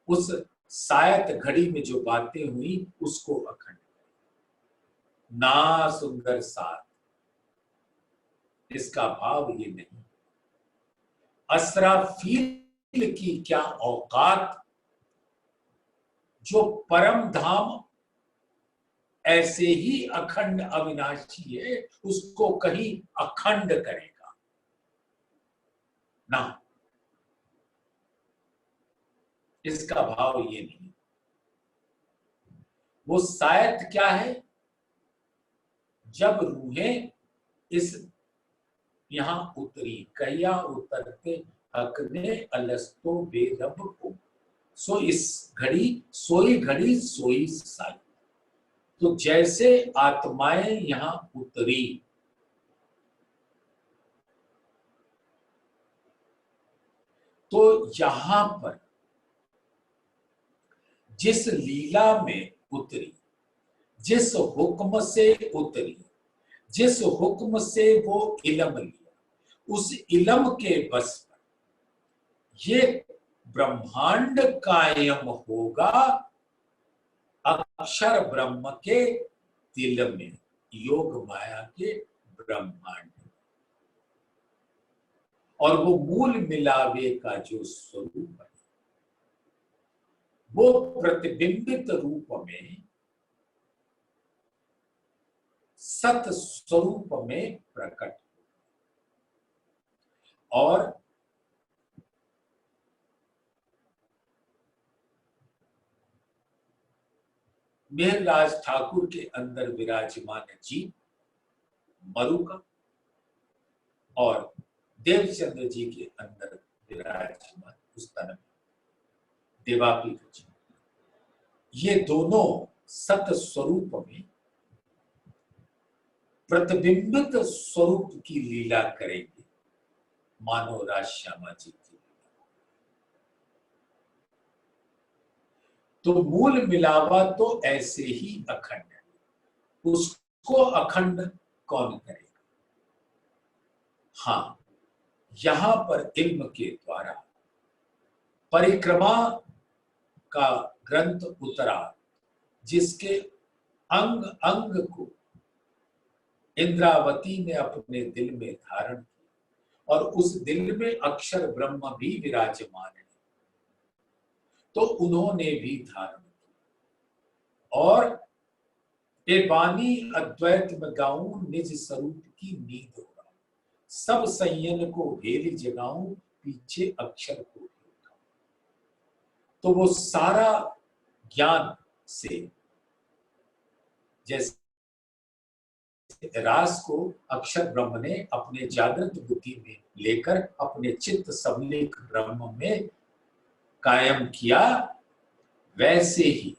उस सायत घड़ी में जो बातें हुई उसको अखंड करेगा। ना सुंदर साथ, इसका भाव ये नहीं। असराफील की क्या औकात, जो परम धाम ऐसे ही अखंड अविनाशी है, उसको कहीं अखंड करेगा ना। इसका भाव ये नहीं। वो सायत क्या है? जब रूहें इस यहां उतरी, कहिया उतरते हक ने अलस्तो बेरब को। सो इस घड़ी सोई घड़ी सोई साई। तो जैसे आत्माएं यहां उतरी, तो यहां पर जिस लीला में उतरी, जिस हुक्म से उतरी, जिस हुक्म से वो इल्म लिया, उस इल्म के बस पर ये ब्रह्मांड कायम होगा अक्षर ब्रह्म के दिल में, योग माया के ब्रह्मांड। और वो मूल मिलावे का जो स्वरूप है, वो प्रतिबिंबित रूप में सत स्वरूप में प्रकट। और मेहरराज ठाकुर के अंदर विराजमान जीव मरुका और देवचंद्र जी के अंदर विराजमान उस तन देवापी जी, ये दोनों सत स्वरूप में प्रतिबिंबित स्वरूप की लीला करेंगे, मानो राजश्यामा जी की। तो मूल मिलावा तो ऐसे ही अखंड है, उसको अखंड कौन करेगा? हाँ, यहां पर इल्म के द्वारा परिक्रमा का ग्रंथ उतरा, जिसके अंग अंग को इंद्रावती ने अपने दिल में धारण किया और उस दिल में अक्षर ब्रह्म भी विराजमान है, तो उन्होंने भी धारण किया और ए बानी अद्वैत में गाऊं निज स्वरूप की नींद हो, सब संयन को भेल जगाऊं पीछे अक्षर को। तो वो सारा ज्ञान से, जैसे रास को अक्षर ब्रह्म ने अपने जागृत बुद्धि में लेकर अपने चित्त सबलिक ब्रह्म में कायम किया, वैसे ही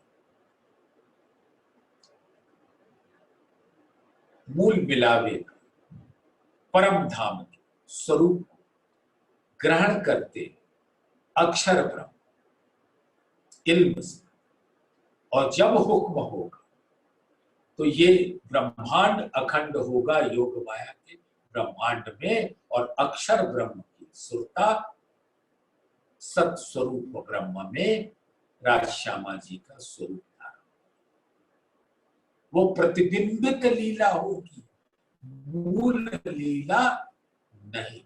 मूल मिलावे परम धाम के स्वरूप ग्रहण करते अक्षर ब्रह्म इल्म से, और जब हुक्म होगा तो ये ब्रह्मांड अखंड होगा योग माया के ब्रह्मांड में, और अक्षर ब्रह्म की सुरता सत्स्वरूप ब्रह्म में राजश्यामा जी का स्वरूप था। वो प्रतिबिंबित लीला होगी, मूल लीला नहीं।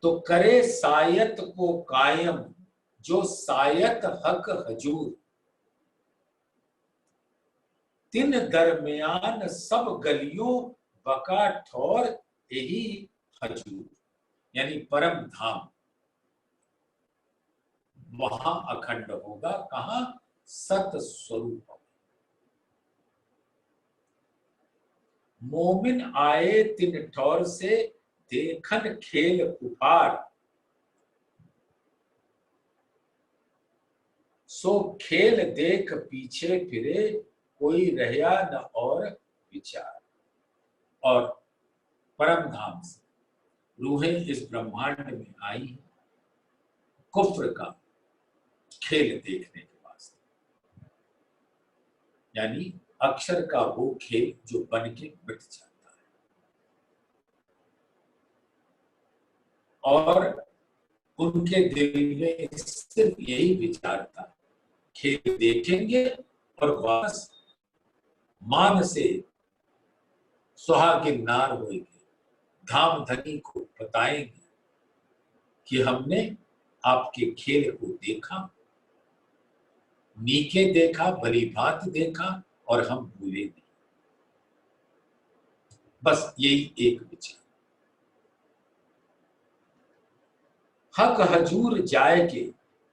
तो करे सायत को कायम जो सायत हक हजूर, तिन दरमियान सब गलियों बका ठौर यही हजूर, यानी परम धाम वहां अखंड होगा। कहां? सत स्वरूप। मोमिन आए तिन ठौर से देखन खेल कुफार, सो खेल देख पीछे फिरे कोई रहया न और विचार। और परम धाम से रूहें इस ब्रह्मांड में आई कुफ्र का खेल देखने के वास्ते, यानी अक्षर का वो खेल जो बन के मिट जाता है। और उनके दिल में सिर्फ यही विचार था, खेल देखेंगे और वापस मान से सुहागिन नार होंगे, धाम धनी को बताएंगे कि हमने आपके खेल को देखा, नीके देखा, भली भांत देखा, और हम भूले नहीं। बस यही एक विचार। हक हजूर जाए के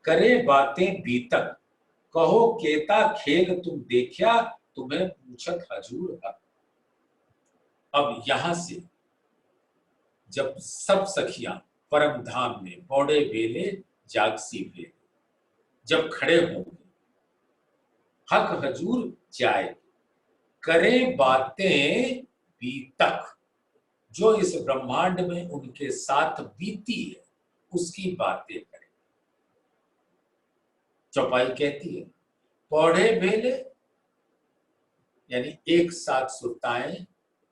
करे बातें बीतक, कहो केता खेल तुम देखा तुम्हें पूछत हजूर हक। अब यहां से जब सब सखियां परम धाम में बौड़े बेले जागसी बेले जब खड़े होंगे, हक हजूर जाए करे बातें बीतक, जो इस ब्रह्मांड में उनके साथ बीती है उसकी बातें करें। चौपाई कहती है पौधे भेले, यानी एक साथ सुरताएं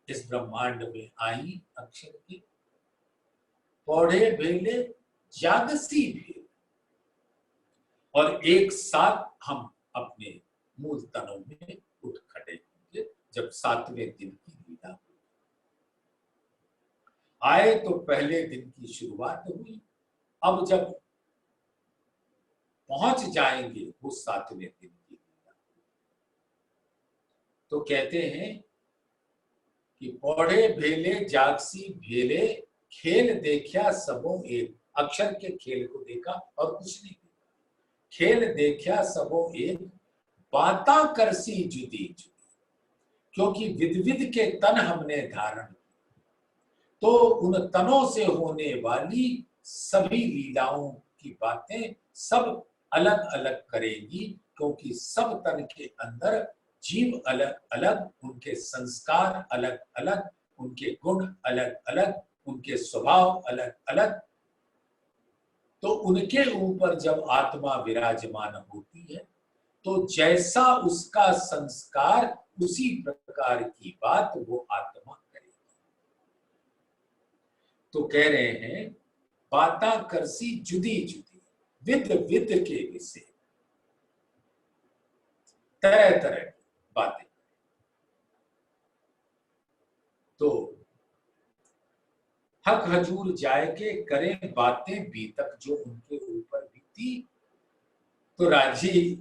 इस ब्रह्मांड में आई अक्षर की, पौधे भेले जागसी भेल, और एक साथ हम अपने मूल तनों में उठ खड़े होंगे जब 7वें दिन की लीला होगी। आए तो पहले दिन की शुरुआत हुई, अब जब पहुंच जाएंगे वो 7वें दिन की लीला, तो कहते हैं कि पौधे भेले जागसी भेले खेल देखा सबों एक, अक्षर के खेल को देखा और कुछ नहीं देखा। खेल देखा सबों एक बाता करसी जुदी जुदी, क्योंकि विध विध के तन हमने धारण, तो उन तनों से होने वाली सभी लीलाओं की बातें सब अलग अलग करेंगी, क्योंकि सब तन के अंदर जीव अलग अलग, उनके संस्कार अलग अलग, उनके गुण अलग अलग, उनके स्वभाव अलग अलग। तो उनके ऊपर जब आत्मा विराजमान होती है तो जैसा उसका संस्कार उसी प्रकार की बात वो आत्मा करेगी। तो कह रहे हैं बाता करसी जुदी जुदी, विद विद के विषय, तरह तरह की बातें। तो हक हजूर जाए के करें बातें बीतक, जो उनके ऊपर बीती, होती तो राजी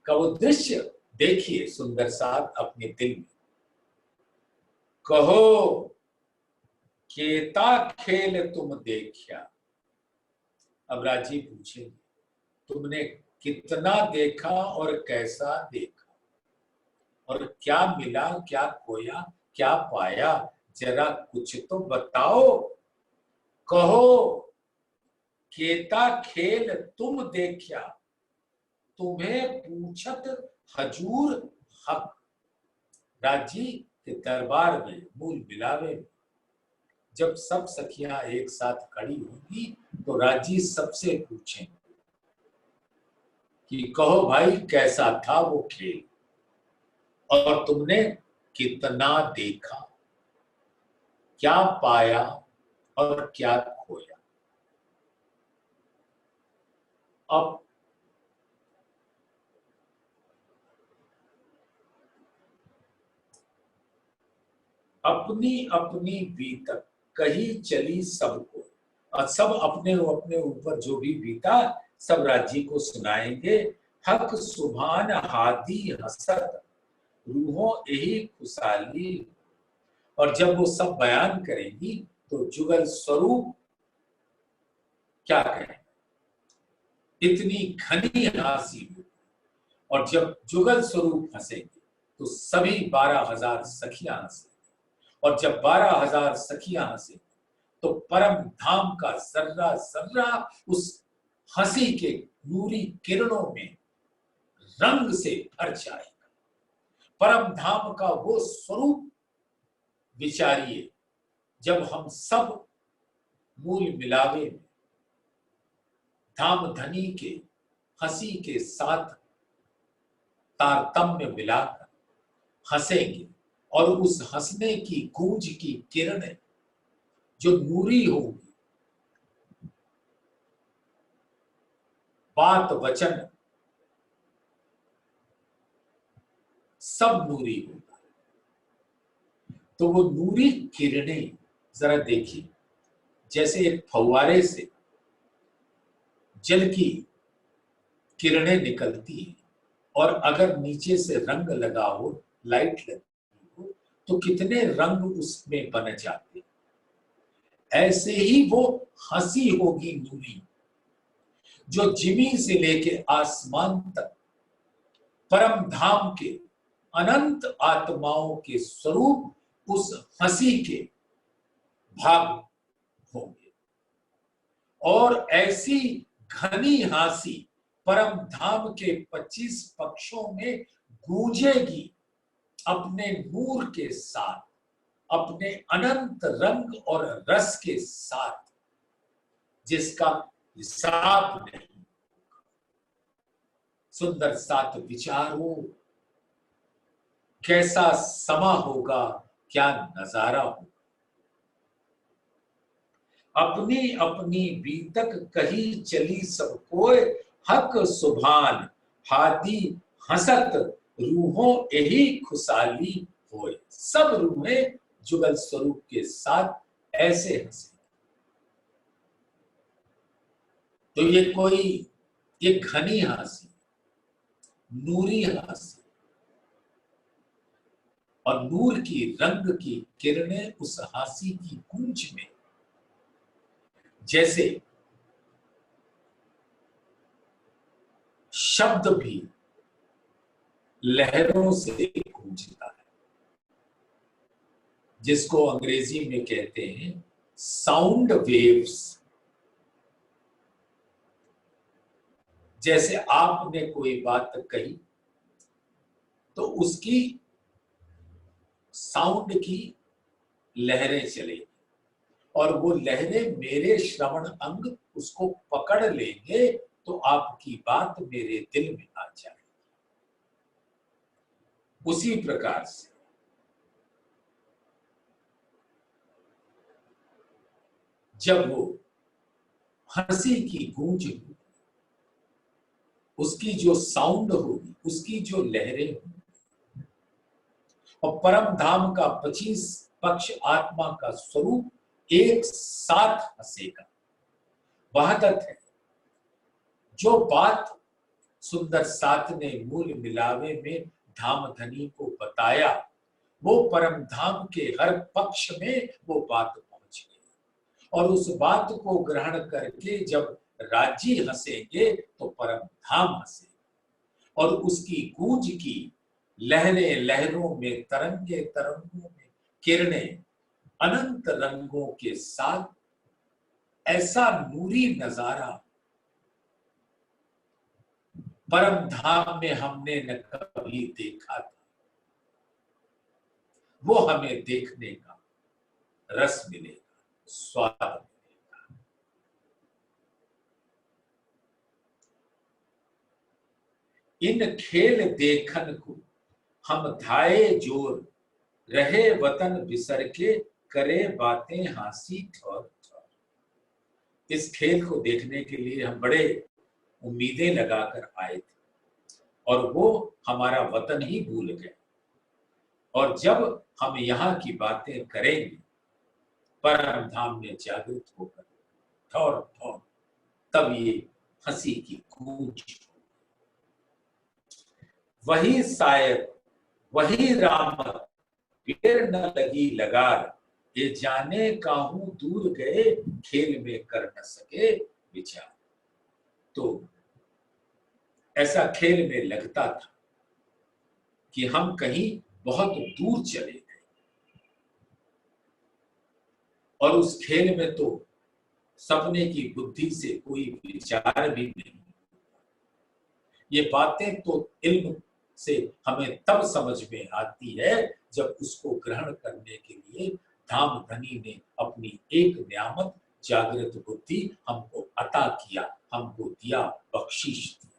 का वो दृश्य देखिए सुंदर साथ अपने दिल में। कहो केता खेल तुम देखा। अब राजी पूछेंगे तुमने कितना देखा और कैसा देखा और क्या मिला, क्या खोया, क्या पाया, जरा कुछ तो बताओ। कहो केता खेल तुम देखा, तुम्हें पूछत हजूर हक। राजी के दरबार में मूल मिलावे में जब सब सखियां एक साथ खड़ी होंगी तो राजी सबसे पूछेंगे कि कहो भाई कैसा था वो खेल और तुमने कितना देखा, क्या पाया और क्या खोया। अब अपनी अपनी बीतक कही चली सबको, और सब अपने अपने ऊपर जो भी बीता सब राजी को सुनाएंगे। हक सुभान हादी हसत, रूहों यही खुशहाली। और जब वो सब बयान करेंगी तो जुगल स्वरूप क्या कहें, इतनी घनी हंसी। और जब जुगल स्वरूप हंसेंगे तो सभी 12,000 सखियां हंसेंगी और जब 12,000 सखियां हंसेंगी तो परम धाम का जर्रा जर्रा उस हंसी के नूरी किरणों में रंग से भर जाएगा। परम धाम का वो स्वरूप विचारिए जब हम सब मूल मिलावे में धाम धनी के हंसी के साथ तारतम्य मिलाकर हंसेंगे और उस हंसने की गूंज की किरणें जो नूरी होगी, बात वचन सब नूरी होगा। तो वो नूरी किरणें जरा देखिए, जैसे एक फव्वारे से जल की किरणें निकलती हैं और अगर नीचे से रंग लगा हो, लाइट लगी हो तो कितने रंग उसमें बन जाते। ऐसे ही वो हंसी होगी नूरी जो जिमी से लेके आसमान तक परम धाम के अनंत आत्माओं के स्वरूप उस हंसी के भाग होंगे। और ऐसी घनी हंसी परम धाम के 25 पक्षों में गूंजेगी अपने नूर के साथ, अपने अनंत रंग और रस के साथ, जिसका हिसाब नहीं। सुंदर साथ विचारो कैसा समा होगा, क्या नजारा होगा। अपनी अपनी बीतक कही चली सब कोय, हक सुभान हादी हसत, रूहों यही खुशहाली होए। सब रूहें जुगल स्वरूप के साथ ऐसे हंसे। तो ये घनी हंसी, नूरी हंसी और नूर की रंग की किरणें उस हंसी की गूंज में जैसे शब्द भी लहरों से गूंजता है, जिसको अंग्रेजी में कहते हैं साउंड वेव्स। जैसे आपने कोई बात कही तो उसकी साउंड की लहरें चलेगी और वो लहरें मेरे श्रवण अंग उसको पकड़ लेंगे तो आपकी बात मेरे दिल में आ जाएगी। उसी प्रकार से जब वो हंसी की गूंज होगी, उसकी जो साउंड होगी, उसकी जो लहरें होंगी और परम धाम का 25 पक्ष आत्मा का स्वरूप एक साथ हंसेगा। वहादत है, जो बात सुंदर साथ ने मूल मिलावे में धाम धनी को बताया, वो परम धाम के हर पक्ष में वो बात पहुंच गई। और उस बात को ग्रहण करके जब राजी हंसेंगे तो परम धाम हंसेंगे, और उसकी गूंज की लहरें लहरों में, तरंगे तरंगों में, किरणें अनंत रंगों के साथ, ऐसा नूरी नजारा परम धाम में हमने न कभी देखा था। वो हमें देखने का रस मिलेगा, स्वाद मिलेगा। इन खेल देखन को हम धाये जोर, रहे वतन बिसर के, करे बातें हासी ठौर ठौर। इस खेल को देखने के लिए हम बड़े उम्मीदें लगाकर आए थे, और वो हमारा वतन ही भूल गए। और जब हम यहाँ की बातें करेंगे परम धाम में जागृत होकर ठौर ठौर, तब ये हंसी की गूंज। वही शायद वही रामत, पेड़ न लगी लगार, ये जाने काहू दूर गए, खेल में कर न सके विचार। तो ऐसा खेल में लगता था कि हम कहीं बहुत दूर चले गए, और उस खेल में तो सपने की बुद्धि से कोई विचार भी नहीं। ये बातें तो इल्म से हमें तब समझ में आती है जब उसको ग्रहण करने के लिए धाम धनी ने अपनी एक नियामत जागृत बुद्धि हमको अता किया, हमको दिया, बख्शीश दी।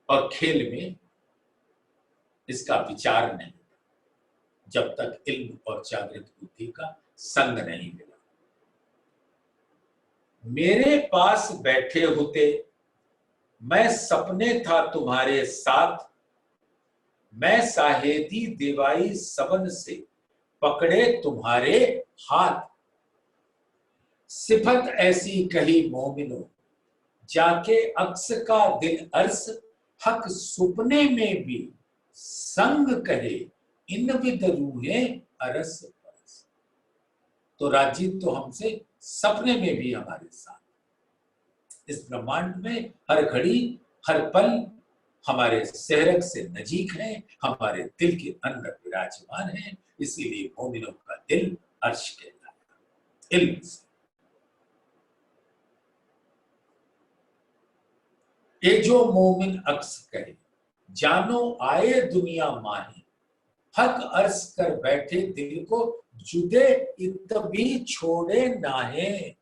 और खेल में इसका विचार नहीं जब तक इल्म और जागृत बुद्धि का संग नहीं मिला। मेरे पास बैठे होते, मैं सपने था तुम्हारे साथ, मैं साहेदी देवाई सबन से, पकड़े तुम्हारे हाथ। सिफत ऐसी कही मोमिनो, जाके अक्स का दिल अर्स, हक सुपने में भी संग कहे, इन विद रूहे अरस परस। तो राजी तो हमसे सपने में भी हमारे साथ, इस ब्रह्मांड में हर घड़ी हर पल हमारे सेहरग से नजीक है, हमारे दिल के अंदर विराजमान है। इसीलिए मोमिनों का दिल अर्श कहता है, इल्म से। ये जो मोमिन अक्स कहे, जानो आए दुनिया माही, हक अर्ज कर बैठे दिल को, जुदे इतबी छोड़े नाहे।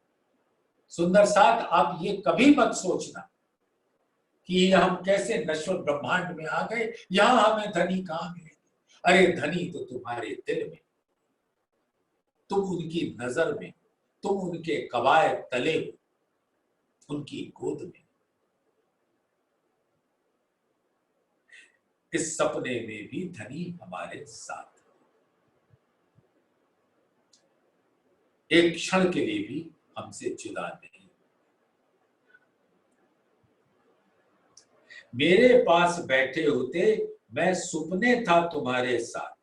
सुंदर साथ, आप ये कभी मत सोचना कि हम कैसे नश्वर ब्रह्मांड में आ गए, यहां हमें धनी कहां मिलेगी। अरे धनी तो तुम्हारे दिल में, तुम उनकी नजर में, तुम उनके कवायद तले हो, उनकी गोद में। इस सपने में भी धनी हमारे साथ, एक क्षण के लिए भी हमसे जुदा नहीं। मेरे पास बैठे होते, मैं सुपने था तुम्हारे साथ,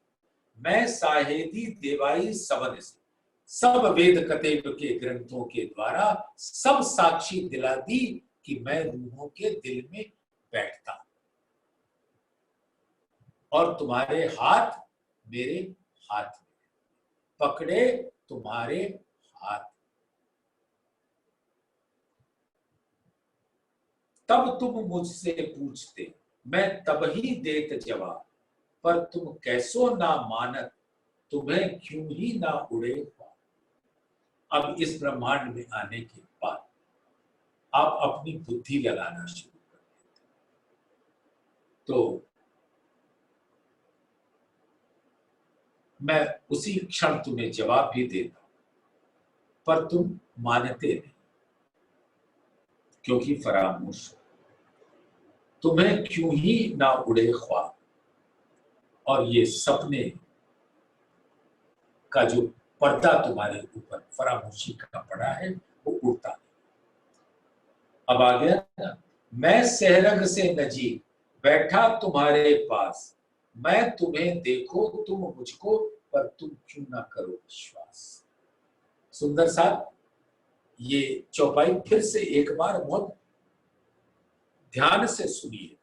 मैं साहेदी देवाई सबन से। सब वेद कतेब के ग्रंथों के द्वारा सब साक्षी दिला दी कि मैं रूहों के दिल में बैठता, और तुम्हारे हाथ मेरे हाथ में, पकड़े तुम्हारे हाथ। तब तुम मुझसे पूछते, मैं तब ही देत जवाब, पर तुम कैसो ना मानत, तुम्हें क्यों ही ना उड़े। अब इस ब्रह्मांड में आने के बाद आप अपनी बुद्धि लगाना शुरू कर देते, तो मैं उसी क्षण तुम्हें जवाब भी देता हूं, पर तुम मानते नहीं, क्योंकि फरामोश तुम्हें क्यों ही ना उड़े ख्वाब। और ये सपने का जो पर्दा तुम्हारे ऊपर फरामोशी का पड़ा है, वो उड़ता नहीं। अब आ गया ना, मैं सहरग से नजीक बैठा तुम्हारे पास, मैं तुम्हें देखो तुम मुझको, पर तुम क्यों ना करो विश्वास। सुंदर साहब, ये चौपाई फिर से एक बार बहुत ध्यान से सुनिए।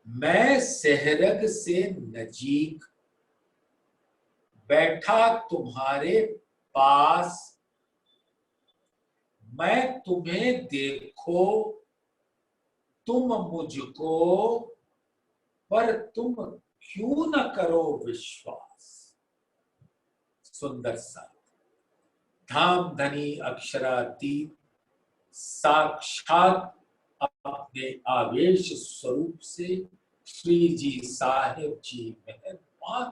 मैं सहरग से नजीक बैठा तुम्हारे पास, मैं तुम्हें देखो तुम मुझको, पर तुम क्यों न करो विश्वास। सुंदर सा धाम धनी अक्षरातीत साक्षात अपने आवेश स्वरूप से श्री जी साहेब जी मेहरबान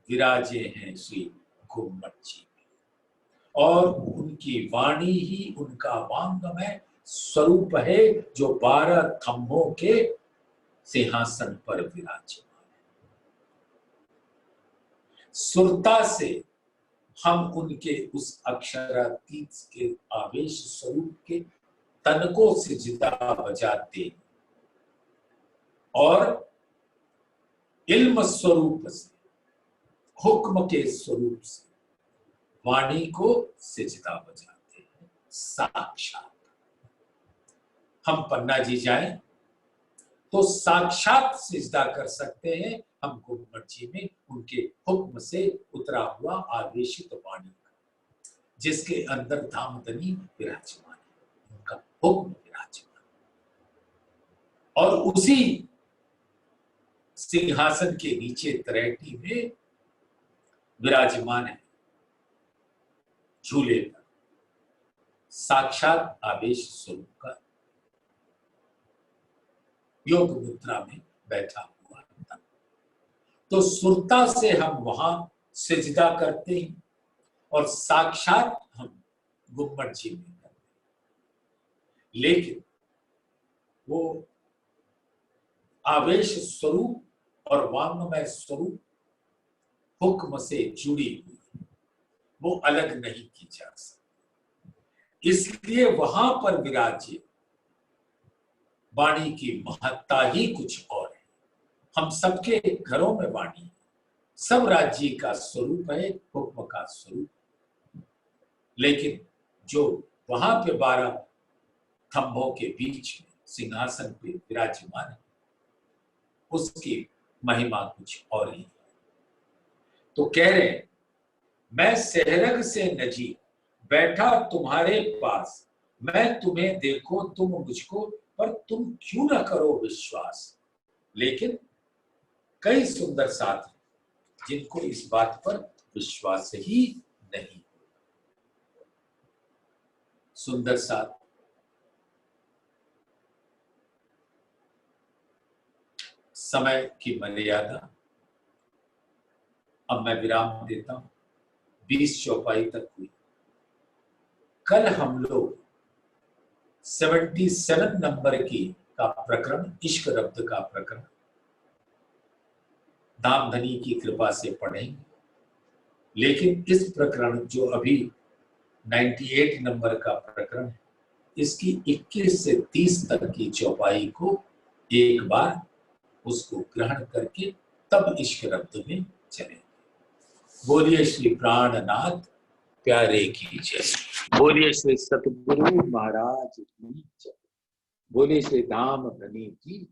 विराजे हैं श्री घुम्मट जी में, और उनकी वाणी ही उनका वांगमय स्वरूप है जो 12 थंभों के सिंहासन पर विराजमान है। सुरता से हम उनके उस अक्षरातीत के आवेश स्वरूप के तनकों से जिदा बजाते और इल्म स्वरूप से, हुक्म के स्वरूप से वाणी को सिजदा बजाते हैं साक्षात। हम पन्ना जी जाएं तो साक्षात सिजदा कर सकते हैं हम घुम्मट जी में उनके हुक्म से उतरा हुआ आवेशित वाणी का, जिसके अंदर धामधनी विराजमान है, उनका हुक्म विराजमान, और उसी सिंहासन के नीचे तरेटी में विराजमान है झूले पर साक्षात आवेश स्वरूप का योग मुद्रा में बैठा हुआ था। तो सुरता से हम वहां सिजदा करते हैं और साक्षात हम घुम्मट जी में करते हैं, लेकिन वो आवेश स्वरूप और वांगमय स्वरूप हुक्म से जुड़ी हुई, वो अलग नहीं की जा सकती। इसलिए वहां पर विराजे वाणी की महत्ता ही कुछ और है। हम सबके घरों में वाणी, सब राज्य का स्वरूप है, हुक्म का स्वरूप, लेकिन जो वहां पे 12 थंभों के बीच में सिंहासन पे विराजमान है, उसकी महिमा कुछ और ही है। तो कह रहे हैं, मैं सहरग से नजीक बैठा तुम्हारे पास, मैं तुम्हें देखो तुम मुझको, पर तुम क्यों ना करो विश्वास। लेकिन कई सुंदर साथी जिनको इस बात पर विश्वास ही नहीं। सुंदर साथ समय की मर्यादा, अब मैं विराम देता हूं। 20 चौपाई तक हुई। कल हम लोग 77 नंबर की का प्रकरण, इश्क रब्द का प्रकरण धामधनी की कृपा से पढ़ेंगे, लेकिन इस प्रकरण जो अभी 98 नंबर का प्रकरण है, इसकी 21 से 30 तक की चौपाई को एक बार उसको ग्रहण करके तब इश्क रब्द में चलेंगे। बोलिए श्री प्राणनाथ प्यारे की जय। बोलिए श्री सतगुरु महाराज की जय। बोलिए श्री धामधनी की